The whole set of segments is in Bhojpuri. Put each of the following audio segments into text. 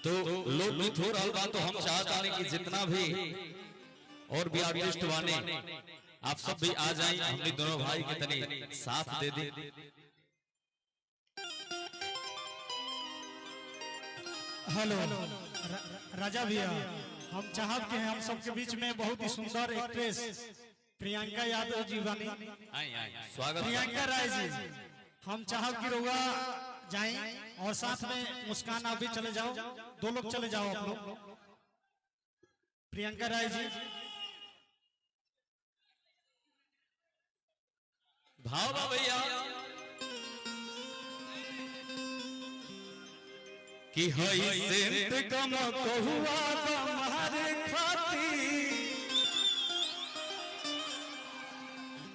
तो लोकगीत हो रहा बा, तो हम चाहता नहीं कि जितना भी और भी आर्टिस्ट बने आप सब भी आ जाएं, हमने दोनों भाई के तनी साथ दे दी। हेलो राजा भैया, हम चाहत के हैं हम सबके बीच में बहुत ही सुंदर एक्ट्रेस प्रियंका यादव जी बनी। स्वागत प्रियंका राय जी, हम चाहत की रोगा जाएं और साथ में मुस्कान आप भी चले जाओ, दो लोग चले जाओ आप लोग। प्रियंका राय जी भाव बा भैया कि हई सेंट कम कहुआ हमारे खाती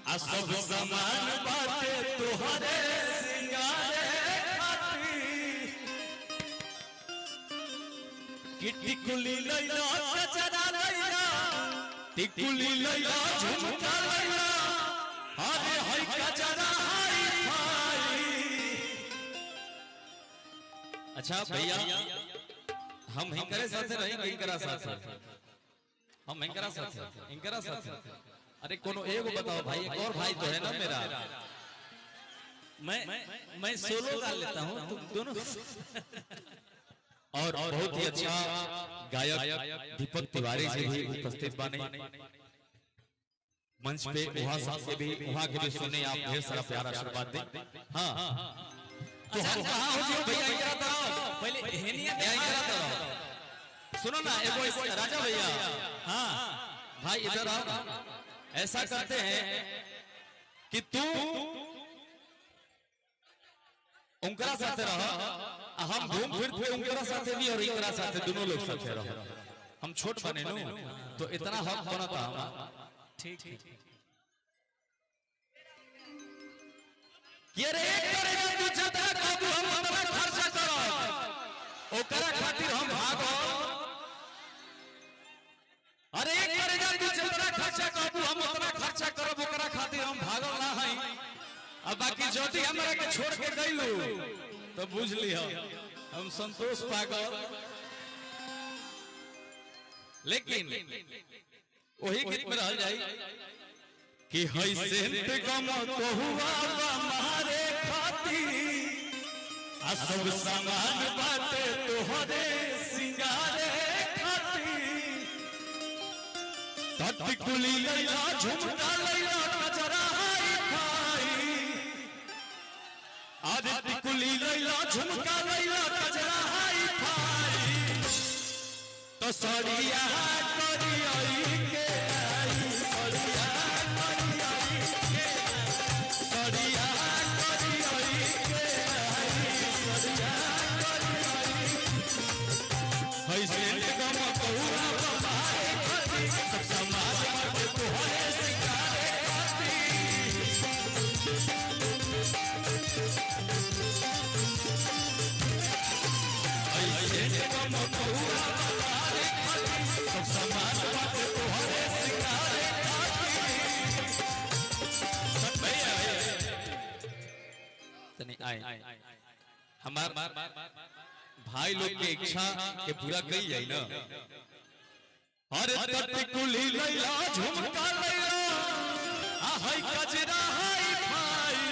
आ सब समान बाटे तोहरे सिंगारे खाती कि टिकुली लैला गजरा लैला टिकुली लैला झुमका लैला अरे हई गजरा हई थाई। अच्छा भैया हम हिंकरे साथे रहेंगे, हिंकरा साथे हम हिंकरा साथे हिंकरा साथे। अरे कोनो एगो बताओ भाई, एक और भाई तो है ना मेरा। मैं सोलो गा लेता हूँ, तुम दोनों। और बहुत ही अच्छा गायक दीपक तिवारी जी भी उपस्थित बने मंच पे। वहाँ के भी सुने आप, ढेर सारा प्यारा आशीर्वाद दें। हाँ तो हम कहाँ हो जी भैया, इधर आओ पहले, हेनिया इधर आओ। सुनो ना एगो राजा भैया, हाँ भाई इधर आओ। ऐसा करते हैं कि तू उनकरा साथे रहो, हम घूम फिर के उनकरा साथे भी और इनकरा साथे दोनों लोग साथे रहो। हम छोट बने नो तो इतना हक बना था हम। ठीक ठीक ये रे करेगा तू जतरा काबू हम उतना खर्चा करो, ओकरा खातिर हम भागो। अरे करेगा तू जतरा खर्चा काबू हम उतना खर्चा करब, ओकरा खातिर हम भागल ना हई। अब बाकी ज्योति हमरा के छोड़ के गइलू तो बुझ लियो हम संतोष पागल। लेकिन वही गीत में रह जाई कि हई सेंट गम कहुआ हमारे खातिर आ सब सामान बाटे तोहरे सिंगारे खातिर। टिकुली लैला झुमका लैला गजरा हई खाई, अरे टिकुली लैला झुमका लैला गजरा हई खाई। तो सड़िया करियई के आई, सड़िया करियई के आई, सड़िया करियई के आई, सड़िया करियई। हई सेंट गम कहुआ हमारे खातिर सब समाज बाटे तोहरे सिंगारे खातिर। हई सेंट गम कहुआ हमारे खातिर सब समाज बाटे तोहरे सिंगारे खातिर। भैया तनी आए हमार भाई लोग के इच्छा के पूरा कई जाई ना। अरे टिकुली लैला झुमका लैला आ हई गजरा हई भाई।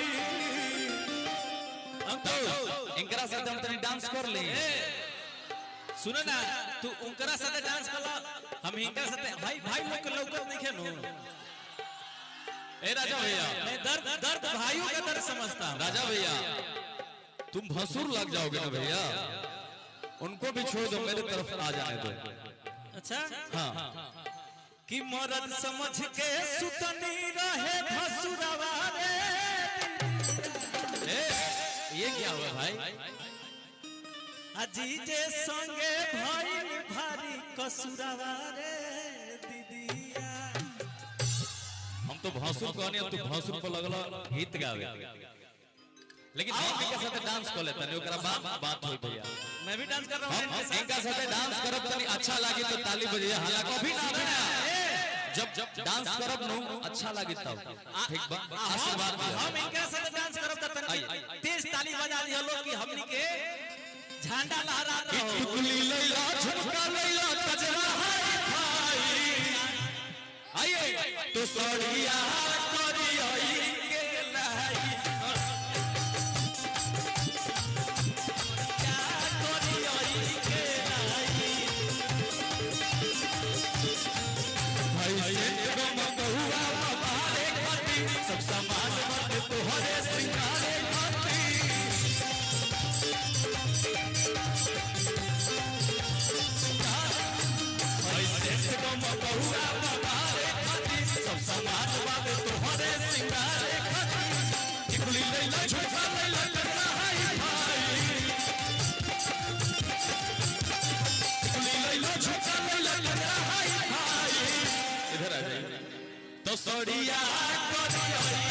हम तो इनकरा साथ हम तनी डांस कर ले। सुनो ना तू उनकरा साथ डांस कर ला, हम इनकरा साथ भाई भाई लोग के लौकत नहीं खेनो। ए राजा भैया, मैं दर्द भाइयों का दर्द समझता हूं। राजा भैया तुम भसुर लग जाओगे ना भैया, उनको भी छोड़ दो, मेरे तरफ आ जाने दो। अच्छा हाँ कि मर्द समझ के सुतनी रहे भसुरवा रे। ये क्या हुआ भाई? अजीजे संगे भइल भारी कसुरवा रे दीदिया। हम तो भसुर कहनी, अब तू भसुर को लगला गीत गावे। लेकिन हम इनके साथ डांस कर लेते हैं, ओकरा बात होई भैया। मैं भी डांस कर रहा हूं, हम इनका साथ डांस करब तनी अच्छा लागी तो ताली बजे। हाला कभी ना बना, जब डांस करब नु अच्छा लागी तब ठीक बा। आशीर्वाद हम इनके साथ डांस करब त तनी तेज ताली बजा दियो लोग कि हमनी के झंडा लहरा दो। टिकुली लैला सड़िया करियई के लाई क्या करियई के लाई भाई सेठ गम बहुआ बारे खाती सब सामान मत तोहरे सिंगारे खाती भाई सेठ गम बहुआ बारे खाती सब सामान मत तोहरे सिंगारे खाती टिकुली लैला झुमका लैला करना हाय भाई टिकुली लैला झुमका लैला करना हाय भाई इधर आ जाइए तो सड़िया करियई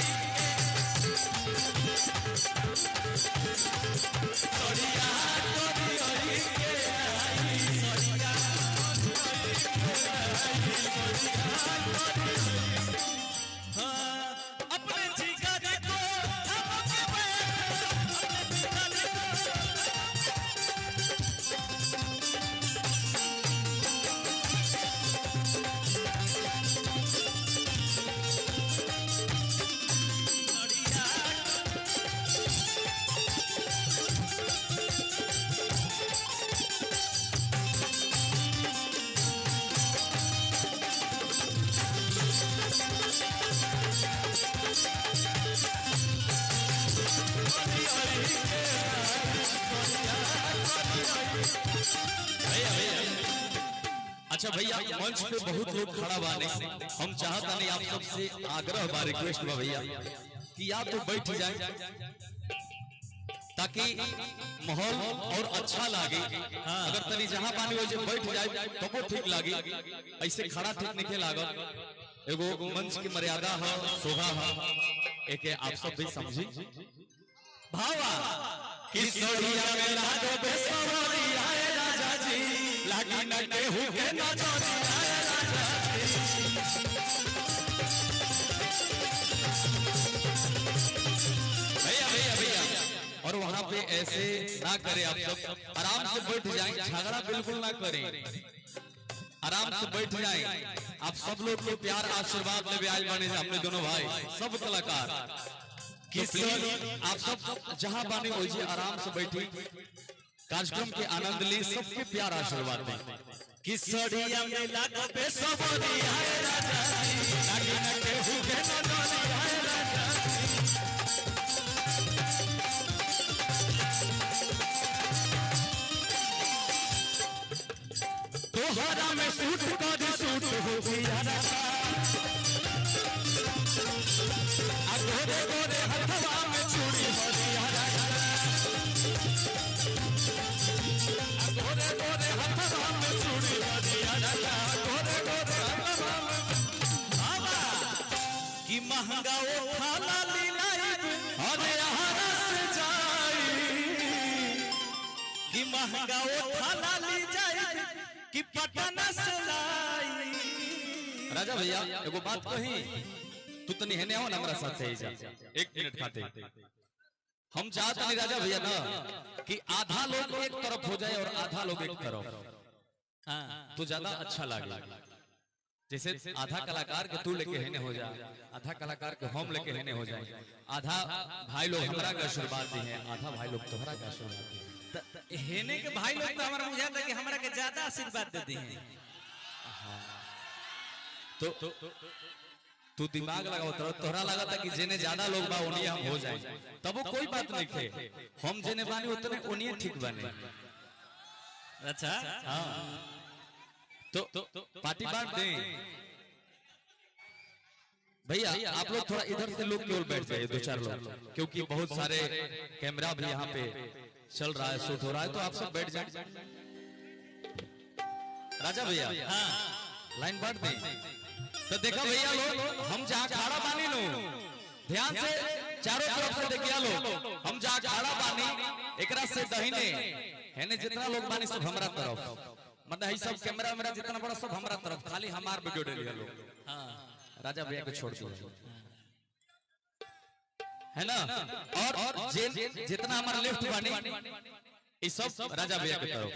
सड़िया करियई के लाई सड़िया अपने जिगर को थम के अच्छा भैया मंच पे बहुत लोग खड़ा बाने हम चाहता नहीं आप सबसे आग्रह बा रिक्वेस्ट बा भैया कि या तो बैठ जाए ताकि माहौल और अच्छा लागे अगर तनी जहां पानी हो जाए बैठ जाए तो वो ठीक लागे ऐसे खड़ा ठीक नहीं लागत एगो मंच की मर्यादा है शोभा है एक आप सब भी समझी भावा कि सड़िया में लागो बेसवरिया राजा जी लागी न केहू के नजरिया राजा जी भैया भैया भैया और वहां पे ऐसे ना करे आप सब आराम से बैठ जाएं झगड़ा बिल्कुल ना करें आराम से बैठ जाएं आप सब लोग के प्यार आशीर्वाद में आज बने हमने दोनों भाई सब कलाकार आप सब जहां बानी हो जी आराम से बैठी कार्यक्रम के आनंद ली सबके प्यार आशीर्वाद दें कि सड़िया में लागो बेसवरिया राजा जी लागी न केहू के नजरिया राजा जी तोहरा में सूट कर सूट हो गया राजा गोरे गोरे हथवा में चूड़ी हरिया गोरे गोरे हथवा में चूड़ी हरिया गोरे गोरे हथवा में बाबा कि महंगा ओ थाला लीलाई अरे हरा से जाई कि महंगा ओ थाला ली जाई कि पटना से लाई राजा भैया एगो बात कही तू तनी हेने आओ ना हमारा साथ ही जा 1 मिनट खाते हम चाहते नहीं राजा भैया ना कि आधा लोग एक तरफ हो जाए और आधा लोग एक तरफ तो ज्यादा अच्छा लगे जैसे आधा कलाकार के तू लेके हेने हो जा आधा कलाकार के हम लेके हेने हो जाए आधा भाई लोग हमरा का आशीर्वाद दी है आधा भाई लोग तोहरा का आशीर्वाद दी हेने के भाई लोग तो हमरा बुझाता कि हमरा के ज्यादा आशीर्वाद देते हैं तो तू दिमाग लगाओ तोहरा लगा था कि जेने ज्यादा लोग बा उन्हीं हम हो जाए तब वो कोई बात नहीं थे हम जेने बानी उतने उन्हीं ठीक बने अच्छा हाँ तो पार्टी बांट दें भैया आप लोग थोड़ा इधर से लोग केवल बैठ जाइए 2-4 लोग क्योंकि बहुत सारे कैमरा भी यहाँ पे चल रहा है शूट हो रहा है तो आप सब बैठ जाए राजा भैया हाँ लाइन बांट दें तो देखा भैया लोग हम जहाँ खड़ा बानी नो ध्यान से चारों तरफ से देखिए लोग हम जहाँ खड़ा बानी एकरा से दहिने है ने जितना लोग बानी सब हमरा तरफ मतलब है सब कैमरा मेरा जितना बड़ा सब हमरा तरफ खाली हमार वीडियो ले लिया लोग हाँ राजा भैया को छोड़ दिया है ना और जितना हमारा लेफ्ट बानी ये सब राजा भैया के तरफ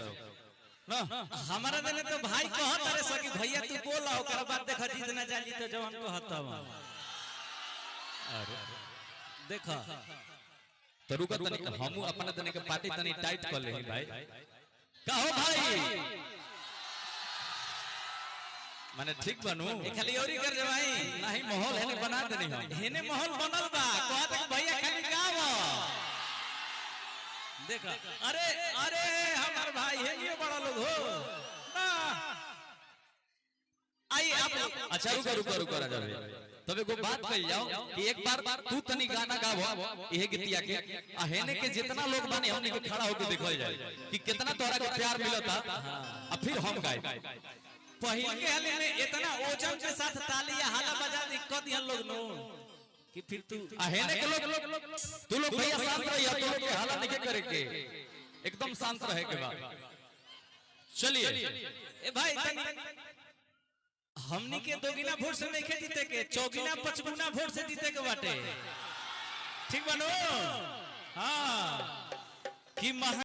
हमारा देने तो भाई कहत रे सकी भैया तू बोला ओकर बाद देखा जितना जाली तो जवान कहत देखा तो रुका तनी हम अपना तनी के पार्टी तनी टाइट कर ले भाई का हो भाई माने ठीक बनू खाली औरी कर दे भाई नहीं माहौल हेने बना देनी हम हेने माहौल बनल बा कहत कि भैया खाली गाओ देखा अरे अरे हमार भाई हेनियो बड़ा लोग हो ना आई आप अच्छा रुको रुको रुको राजा भाई तब एगो बात कही जाओ कि एक बार तू तनी गाना गावो यही गीतिया के हेने के जितना लोग बानी हमने के खड़ा होके देखल जाए कि कितना तोरा के प्यार मिलता और फिर हम गाए पहले के हाल में इतना ओजन के साथ ताली या हाला बजा दी क दिहन लोग नो कि फिर तू हेने के लोग तू लोग भैया शांत रहिया तू लोग के हाला नहीं करे के एकदम शांत रहे के बा चलिए ए भाई तनी हमनी के दोगुना वोट से नहीं जीते के चौगुना पचगुना वोट से जीते के बाटे ठीक बनो हां कि